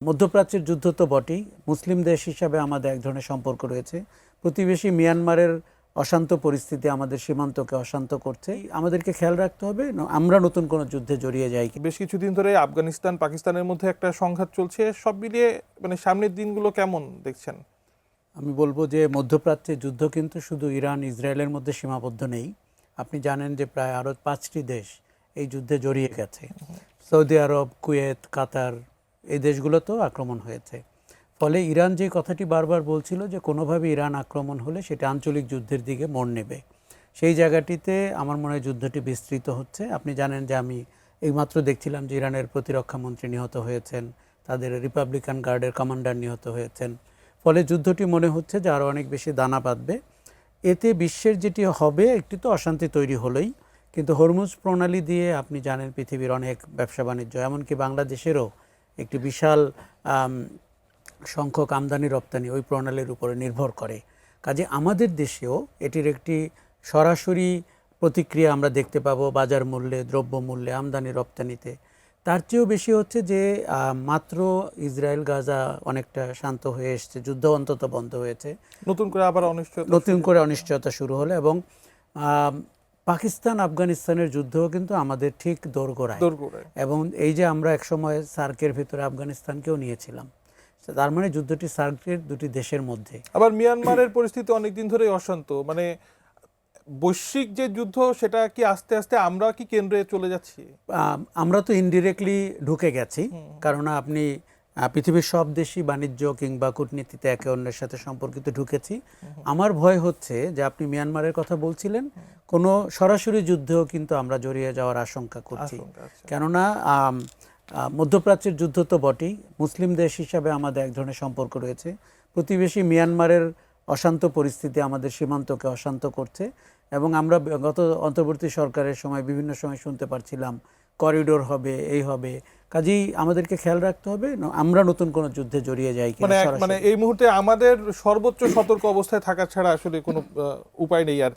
মধ্যপ্রাচ্যের যুদ্ধ তো বটেই, মুসলিম দেশ হিসাবে আমাদের এক ধরনের সম্পর্ক রয়েছে। প্রতিবেশী মিয়ানমারের অশান্ত পরিস্থিতি আমাদের সীমান্তকে অশান্ত করছে। আমাদেরকে খেয়াল রাখতে হবে আমরা নতুন কোনো যুদ্ধে জড়িয়ে যাই। বেশ কিছুদিন ধরে আফগানিস্তান পাকিস্তানের মধ্যে একটা সংঘাত চলছে, সব মিলিয়ে সামনের দিনগুলো কেমন দেখছেন? আমি বলবো যে মধ্যপ্রাচ্যের যুদ্ধ কিন্তু শুধু ইরান ইসরায়েলের মধ্যে সীমাবদ্ধ নেই। আপনি জানেন যে প্রায় আরও 5টি দেশ এই যুদ্ধে জড়িয়ে গেছে। সৌদি আরব, কুয়েত, কাতার, এই দেশগুলোতেও আক্রমণ হয়েছে। ফলে ইরান যে কথাটি বারবার বলছিল যে কোনোভাবে ইরান আক্রমণ হলে সেটা আঞ্চলিক যুদ্ধের দিকে মোড় নেবে, সেই জায়গাটিতে আমার মনে হয় যুদ্ধটি বিস্তৃত হচ্ছে। আপনি জানেন যে আমি এইমাত্র দেখছিলাম যে ইরানের প্রতিরক্ষা মন্ত্রী নিহত হয়েছেন, তাদের রিপাবলিকান গার্ডের কমান্ডার নিহত হয়েছেন। ফলে যুদ্ধটি মনে হচ্ছে যে আরও অনেক বেশি দানা বাঁধবে। এতে বিশ্বের যেটি হবে, একটি তো অশান্তি তৈরি হলোই, কিন্তু হরমুজ প্রণালী দিয়ে আপনি জানেন পৃথিবীর অনেক ব্যবসা বাণিজ্য, এমনকি বাংলাদেশেরও একটি বিশাল সংখ্যক আমদানি রপ্তানি ওই প্রণালীর উপরে নির্ভর করে। কাজে আমাদের দেশেও এটির একটি সরাসরি প্রতিক্রিয়া আমরা দেখতে পাবো বাজার মূল্যে, দ্রব্য মূল্যে, আমদানি রপ্তানিতে। তার চেয়েও বেশি হচ্ছে যে মাত্র ইসরায়েল গাজা অনেকটা শান্ত হয়ে এসছে, যুদ্ধ অন্তত বন্ধ হয়েছে, নতুন করে অনিশ্চয়তা শুরু হলো। এবং পাকিস্তান আফগানিস্তানের যুদ্ধও কিন্তু আমাদের ঠিক দোরগোড়ায়। এবং এই যে আমরা একসময় সার্কের ভিতরে আফগানিস্তানকেও নিয়েছিলাম, তার মানে যুদ্ধটি সার্কের দুটি দেশের মধ্যে। আবার মিয়ানমারের পরিস্থিতি অনেকদিন ধরেই অশান্ত, বৈশ্বিক যে যুদ্ধ সেটা কি আস্তে আস্তে আমরা কি কেন্দ্রে চলে যাচ্ছি? আমরা তো ইনডিরেক্টলি ঢুকে গেছি, কারণ আপনি পৃথিবীর সব দেশই বাণিজ্য কিংবা কূটনীতিতে একে অন্যের সাথে সম্পর্কিত ঢুকেছি। আমার ভয় হচ্ছে যে আপনি মিয়ানমারের কথা বলছিলেন, কোনো সরাসরি যুদ্ধেও কিন্তু আমরা জড়িয়ে যাওয়ার আশঙ্কা করছি। কেননা মধ্যপ্রাচ্যের যুদ্ধ তো বটেই, মুসলিম দেশ হিসাবে আমাদের এক ধরনের সম্পর্ক রয়েছে। প্রতিবেশী মিয়ানমারের অশান্ত পরিস্থিতি আমাদের সীমান্তকে অশান্ত করছে। এবং আমরা গত অন্তর্বর্তী সরকারের সময় বিভিন্ন সময় শুনতে পারছিলাম করিডোর হবে, এই হবে। কাজেই আমাদেরকে খেয়াল রাখতে হবে আমরা নতুন কোনো যুদ্ধে জড়িয়ে যাই কিনা। এই মুহূর্তে আমাদের সর্বোচ্চ সতর্ক অবস্থায় থাকা ছাড়া আসলে কোনো উপায় নেই আর।